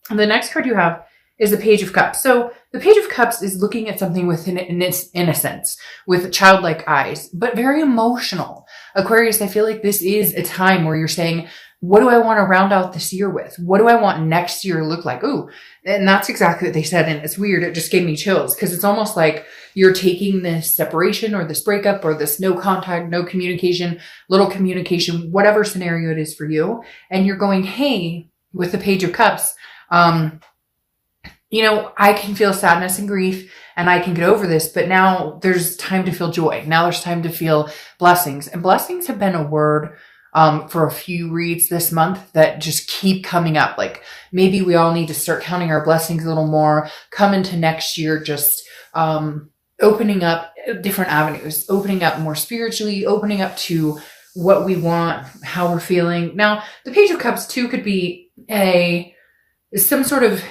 The next card you have is the Page of Cups. So the Page of Cups is looking at something with an innocence, with childlike eyes, but very emotional. Aquarius, I feel like this is a time where you're saying, what do I want to round out this year with? What do I want next year to look like? Ooh, and that's exactly what they said. And it's weird. It just gave me chills because it's almost like you're taking this separation or this breakup or this no contact, no communication, little communication, whatever scenario it is for you. And you're going, hey, with the Page of Cups, I can feel sadness and grief and I can get over this, but now there's time to feel joy. Now there's time to feel blessings. And blessings have been a word for a few reads this month that just keep coming up. Like maybe we all need to start counting our blessings a little more, come into next year, just opening up different avenues, opening up more spiritually, opening up to what we want, how we're feeling. Now, the Page of Cups too could be some sort of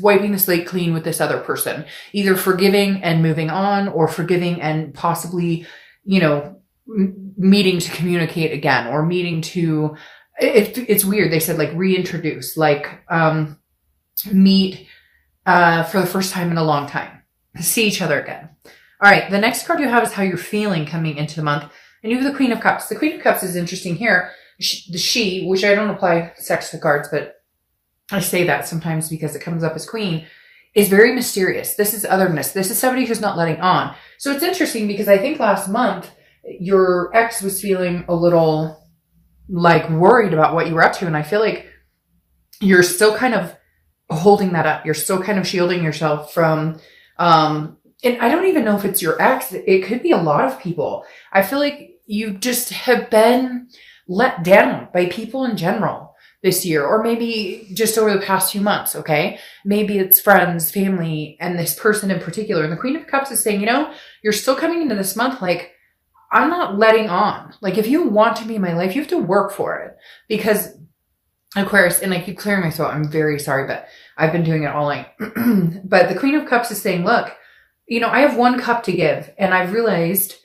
wiping the slate clean with this other person, either forgiving and moving on or forgiving and possibly, meeting to communicate again or meeting to, it's weird. They said like reintroduce, like, meet, for the first time in a long time, see each other again. All right. The next card you have is how you're feeling coming into the month. And you have the Queen of Cups. The Queen of Cups is interesting here. She, which I don't apply sex to cards, but I say that sometimes because it comes up as queen, is very mysterious. This is otherness. This is somebody who's not letting on. So it's interesting because I think last month your ex was feeling a little like worried about what you were up to. And I feel like you're still kind of holding that up. You're still kind of shielding yourself from, and I don't even know if it's your ex. It could be a lot of people. I feel like you just have been let down by people in general this year, or maybe just over the past few months. Okay. Maybe it's friends, family, and this person in particular. And the Queen of Cups is saying, you're still coming into this month. Like, I'm not letting on. Like, if you want to be in my life, you have to work for it, because Aquarius, and I keep clearing my throat. I'm very sorry, but I've been doing it all night. But the Queen of Cups is saying, look, I have one cup to give. And I've realized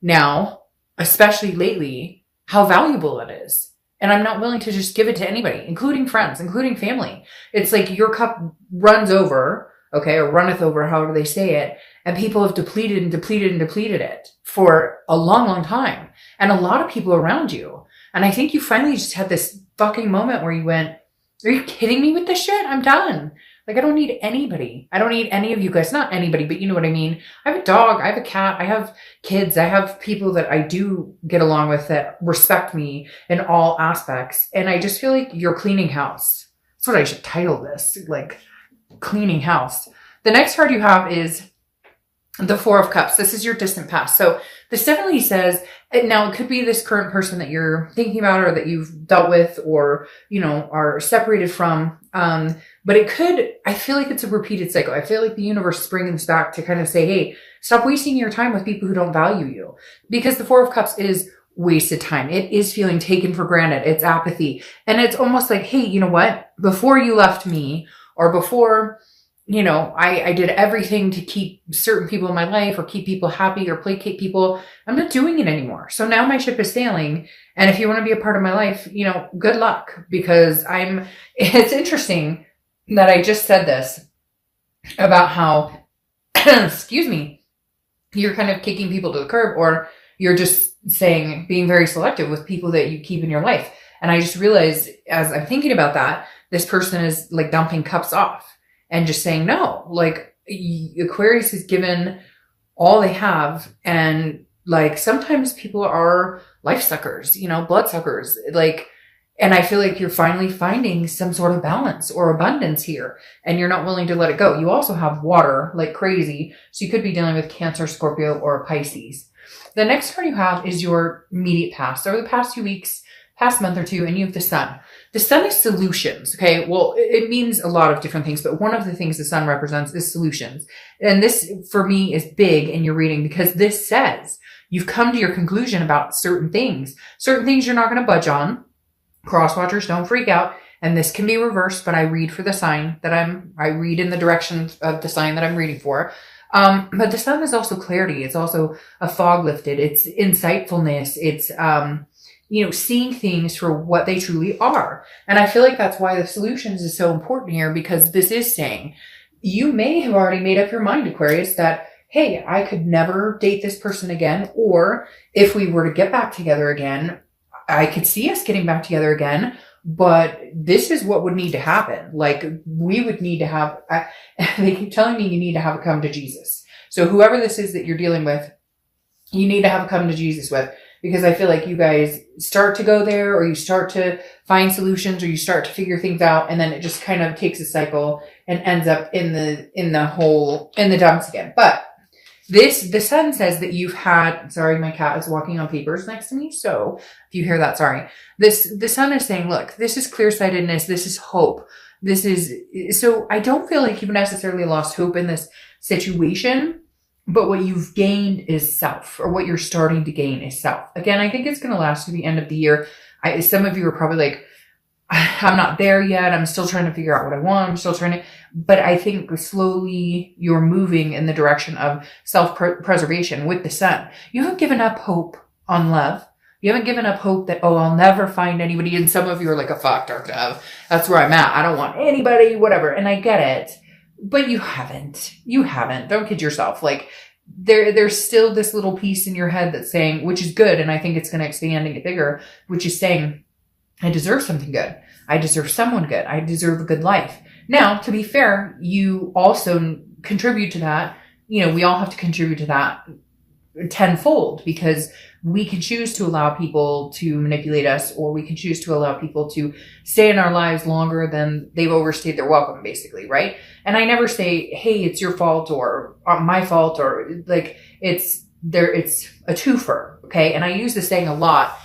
now, especially lately, how valuable it is. And I'm not willing to just give it to anybody, including friends, including family. It's like your cup runs over, okay, or runneth over, however they say it. And people have depleted and depleted and depleted it for a long, long time. And a lot of people around you. And I think you finally just had this fucking moment where you went, are you kidding me with this shit? I'm done. Like, I don't need anybody. I don't need any of you guys. Not anybody, but you know what I mean? I have a dog. I have a cat. I have kids. I have people that I do get along with that respect me in all aspects. And I just feel like you're cleaning house. That's what I should title this, like cleaning house. The next card you have is the Four of Cups. This is your distant past. So this definitely says, now it could be this current person that you're thinking about or that you've dealt with or, are separated from. But it could, I feel like it's a repeated cycle. I feel like the universe is bringing this back to kind of say, hey, stop wasting your time with people who don't value you, because the Four of Cups is wasted time. It is feeling taken for granted. It's apathy. And it's almost like, hey, you know what? Before you left me, or before, I did everything to keep certain people in my life or keep people happy or placate people. I'm not doing it anymore. So now my ship is sailing. And if you want to be a part of my life, good luck, because it's interesting that I just said this about how, excuse me, you're kind of kicking people to the curb, or you're just saying, being very selective with people that you keep in your life. And I just realized as I'm thinking about that, this person is like dumping cups off. And just saying no, like Aquarius is given all they have. And like, sometimes people are life suckers, blood suckers, and I feel like you're finally finding some sort of balance or abundance here, and you're not willing to let it go. You also have water like crazy. So you could be dealing with Cancer, Scorpio, or Pisces. The next card you have is your immediate past. Over the past few weeks, past month or two, and you have the Sun. The Sun is solutions. Okay. Well, it means a lot of different things, but one of the things the Sun represents is solutions. And this for me is big in your reading, because this says you've come to your conclusion about certain things you're not going to budge on. Cross watchers, don't freak out. And this can be reversed, but I read for the sign that I read in the direction of the sign that I'm reading for. But the Sun is also clarity. It's also a fog lifted. It's insightfulness. It's, seeing things for what they truly are. And I feel like that's why the solutions is so important here, because this is saying you may have already made up your mind, Aquarius, that, hey, I could never date this person again. Or if we were to get back together again, I could see us getting back together again, but this is what would need to happen. Like, we would need to have, they keep telling me you need to have a come to Jesus. So whoever this is that you're dealing with, you need to have a come to Jesus with, because I feel like you guys start to go there, or you start to find solutions, or you start to figure things out, and then it just kind of takes a cycle and ends up in the dumps again. But the sun says that you've had, sorry, my cat is walking on papers next to me. So if you hear that, sorry. The sun is saying, look, this is clear-sightedness. This is hope. So I don't feel like you've necessarily lost hope in this situation, but what you've gained is self, or what you're starting to gain is self. Again, I think it's going to last to the end of the year. Some of you are probably like, I'm not there yet. I'm still trying to figure out what I want. I'm still trying to, but I think slowly you're moving in the direction of self-preservation with the sun. You haven't given up hope on love. You haven't given up hope that, oh, I'll never find anybody. And some of you are like, a fuck, Dark Dove. That's where I'm at. I don't want anybody, whatever. And I get it, but you haven't. Don't kid yourself. Like, there's still this little piece in your head that's saying, which is good. And I think it's going to expand and get bigger, which is saying, I deserve something good. I deserve someone good. I deserve a good life. Now, to be fair, you also contribute to that. We all have to contribute to that tenfold, because we can choose to allow people to manipulate us, or we can choose to allow people to stay in our lives longer than they've overstayed their welcome, basically, right? And I never say, hey, it's your fault or my fault, or like it's a twofer, okay? And I use this saying a lot,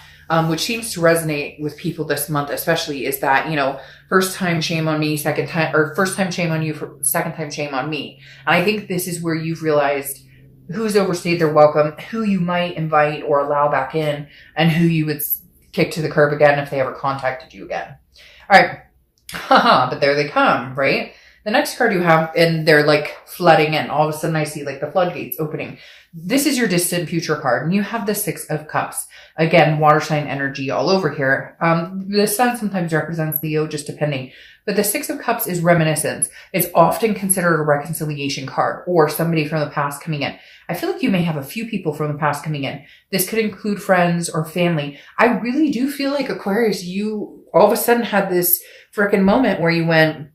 which seems to resonate with people this month, especially, is that, first time shame on me, first time shame on you, second time shame on me. And I think this is where you've realized who's overstayed their welcome, who you might invite or allow back in, and who you would kick to the curb again if they ever contacted you again. All right. But there they come, right? The next card you have, and they're like flooding in. All of a sudden I see like the floodgates opening. This is your distant future card, and you have the Six of Cups. Again, water sign energy all over here. The sun sometimes represents Leo, just depending. But the Six of Cups is reminiscence. It's often considered a reconciliation card, or somebody from the past coming in. I feel like you may have a few people from the past coming in. This could include friends or family. I really do feel like, Aquarius, you all of a sudden had this freaking moment where you went,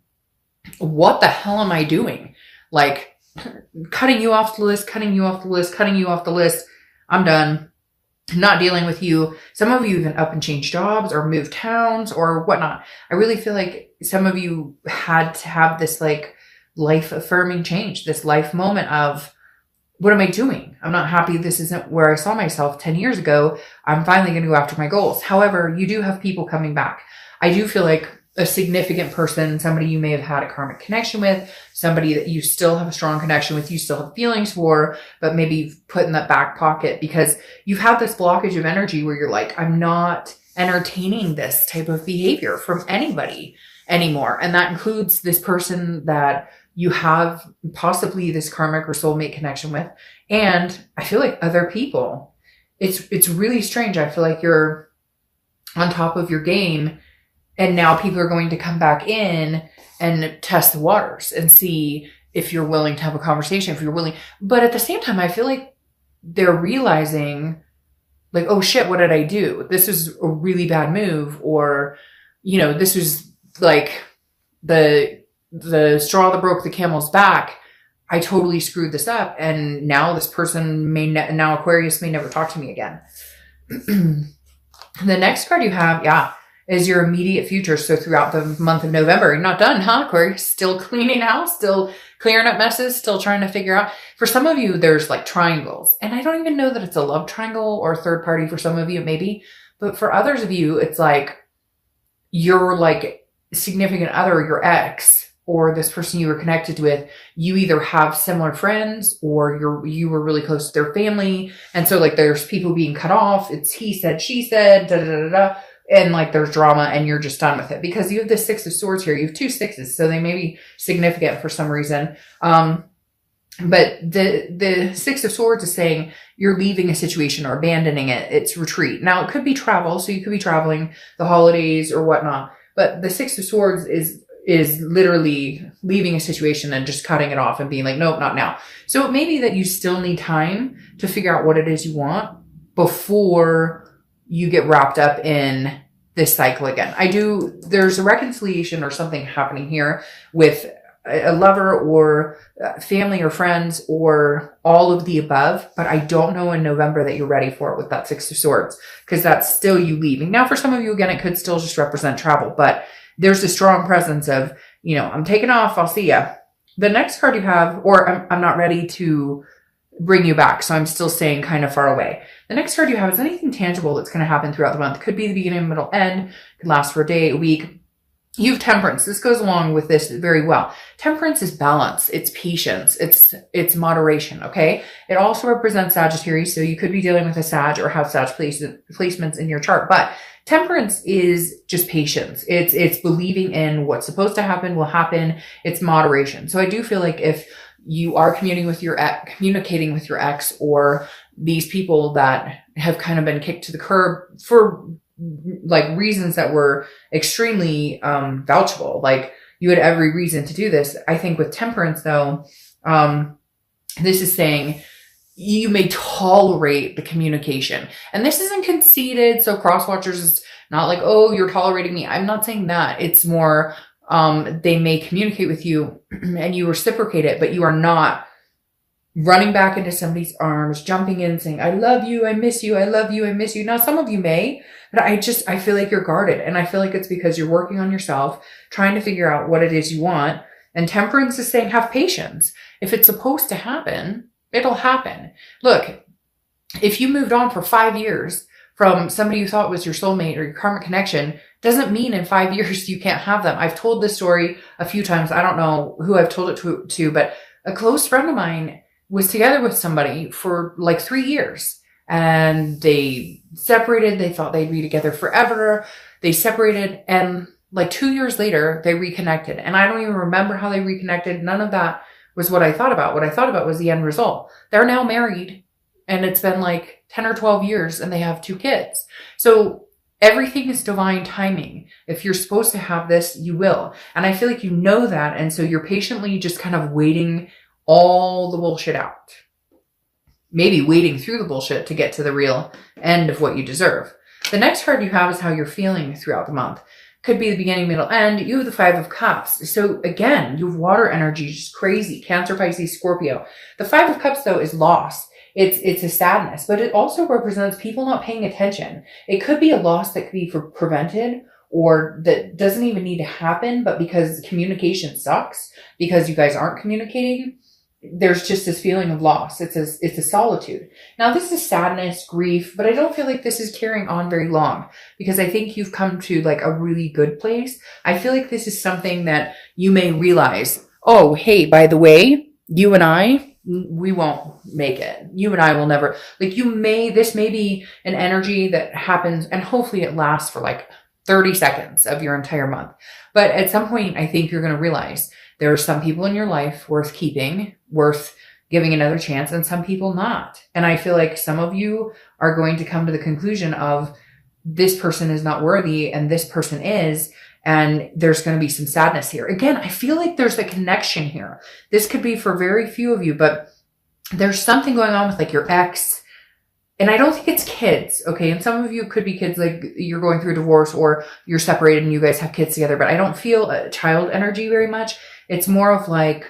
what the hell am I doing? Like, cutting you off the list. I'm done. Not dealing with you. Some of you even up and changed jobs or moved towns or whatnot. I really feel like some of you had to have this like life affirming change, this life moment of, what am I doing? I'm not happy. This isn't where I saw myself 10 years ago. I'm finally going to go after my goals. However, you do have people coming back. I do feel like a significant person, somebody you may have had a karmic connection with, somebody that you still have a strong connection with, you still have feelings for, but maybe you've put in that back pocket because you've had this blockage of energy where you're like, I'm not entertaining this type of behavior from anybody anymore. And that includes this person that you have possibly this karmic or soulmate connection with. And I feel like other people, it's really strange. I feel like you're on top of your game, and now people are going to come back in and test the waters and see if you're willing to have a conversation, if you're willing. But at the same time, I feel like they're realizing like, oh shit, what did I do? This is a really bad move. Or, this was like the straw that broke the camel's back. I totally screwed this up. And now this person now Aquarius may never talk to me again. The next card you have, is your immediate future. So throughout the month of November, you're not done, huh, Aquarius? Still cleaning house, still clearing up messes, still trying to figure out. For some of you, there's like triangles. And I don't even know that it's a love triangle or a third party. For some of you, maybe. But for others of you, it's like your like significant other, your ex, or this person you were connected with, you either have similar friends or you were really close to their family. And so like there's people being cut off. It's he said, she said, da da da da. And like there's drama and you're just done with it because you have the Six of Swords here. You have two sixes. So they may be significant for some reason. But the Six of Swords is saying you're leaving a situation or abandoning it. It's retreat. Now, it could be travel. So you could be traveling the holidays or whatnot. But the Six of Swords is literally leaving a situation and just cutting it off and being like, nope, not now. So it may be that you still need time to figure out what it is you want before you get wrapped up in this cycle again. There's a reconciliation or something happening here with a lover or family or friends or all of the above, but I don't know in November that you're ready for it with that Six of Swords, because that's still you leaving. Now, for some of you, again, it could still just represent travel, but there's a strong presence of, I'm taking off, I'll see ya. The next card you have, or I'm not ready to bring you back, so I'm still staying kind of far away. The next card you have is anything tangible that's going to happen throughout the month. Could be the beginning, middle, end, could last for a day, a week. You have Temperance. This goes along with this very well. Temperance is balance. It's patience. It's moderation. Okay. It also represents Sagittarius. So you could be dealing with a Sag or have Sag placements in your chart, but Temperance is just patience. It's believing in what's supposed to happen will happen. It's moderation. So I do feel like if you are communicating with your ex or these people that have kind of been kicked to the curb for like reasons that were extremely vouchable, like you had every reason to do this. I think with Temperance though, this is saying you may tolerate the communication, and this isn't conceited. So cross watchers is not like, oh, you're tolerating me. I'm not saying that. It's more, they may communicate with you and you reciprocate it, but you are not running back into somebody's arms, jumping in saying, I love you, I miss you, I love you, I miss you. Now, some of you may, but I feel like you're guarded. And I feel like it's because you're working on yourself, trying to figure out what it is you want. And Temperance is saying, have patience. If it's supposed to happen, it'll happen. Look, if you moved on for 5 years from somebody you thought was your soulmate or your karmic connection, doesn't mean in 5 years you can't have them. I've told this story a few times. I don't know who I've told it to, but a close friend of mine was together with somebody for like 3 years and they separated. They thought they'd be together forever. They separated and like 2 years later, they reconnected. And I don't even remember how they reconnected. None of that was what I thought about. What I thought about was the end result. They're now married and it's been like 10 or 12 years and they have 2 kids. So everything is divine timing. If you're supposed to have this, you will. And I feel like you know that. And so you're patiently just kind of waiting all the bullshit out. Maybe wading through the bullshit to get to the real end of what you deserve. The next card you have is how you're feeling throughout the month. Could be the beginning, middle, end. You have the 5 of Cups. So again, you have water energy, just crazy. Cancer, Pisces, Scorpio. The 5 of Cups though is loss. It's a sadness, but it also represents people not paying attention. It could be a loss that could be prevented or that doesn't even need to happen, but because communication sucks, because you guys aren't communicating, there's just this feeling of loss. It's a solitude. Now this is sadness, grief, but I don't feel like this is carrying on very long because I think you've come to like a really good place. I feel like this is something that you may realize, oh, hey, by the way, you and I, we won't make it. You and I will never, like this may be an energy that happens and hopefully it lasts for like 30 seconds of your entire month. But at some point, I think you're going to realize there are some people in your life worth keeping, worth giving another chance, and some people not. And I feel like some of you are going to come to the conclusion of this person is not worthy and this person is, and there's going to be some sadness here. Again, I feel like there's a connection here. This could be for very few of you, but there's something going on with like your ex. And I don't think it's kids, okay? And some of you could be kids, like you're going through a divorce or you're separated and you guys have kids together, but I don't feel a child energy very much. It's more of like,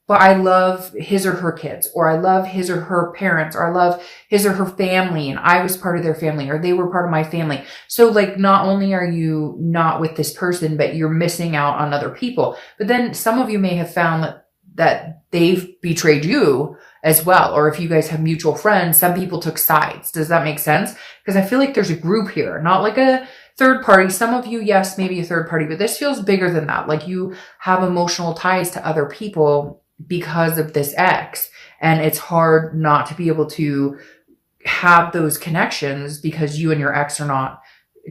but I love his or her kids, or I love his or her parents, or I love his or her family, and I was part of their family, or they were part of my family. So like, not only are you not with this person, but you're missing out on other people. But then some of you may have found that they've betrayed you as well. Or if you guys have mutual friends, some people took sides. Does that make sense? Because I feel like there's a group here, not like a third party. Some of you, yes, maybe a third party, but this feels bigger than that. Like you have emotional ties to other people because of this ex. And it's hard not to be able to have those connections because you and your ex are not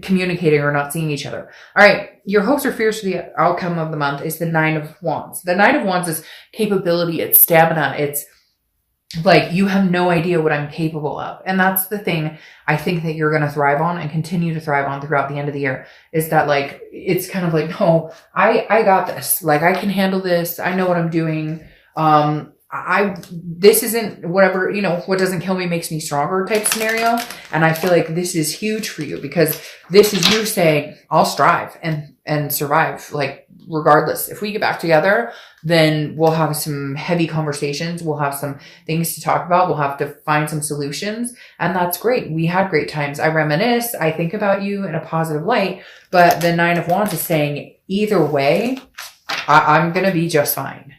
communicating or not seeing each other. All right. Your hopes or fears for the outcome of the month is the 9 of Wands. The 9 of Wands is capability. It's stamina. It's like, you have no idea what I'm capable of. And that's the thing I think that you're going to thrive on and continue to thrive on throughout the end of the year, is that like, it's kind of like, no, I got this. Like, I can handle this. I know what I'm doing. This isn't whatever, you know, what doesn't kill me makes me stronger type scenario. And I feel like this is huge for you, because this is you saying, I'll strive and survive. Like, regardless, if we get back together, then we'll have some heavy conversations. We'll have some things to talk about. We'll have to find some solutions. And that's great. We had great times. I reminisce. I think about you in a positive light. But the 9 of Wands is saying, either way, I'm going to be just fine.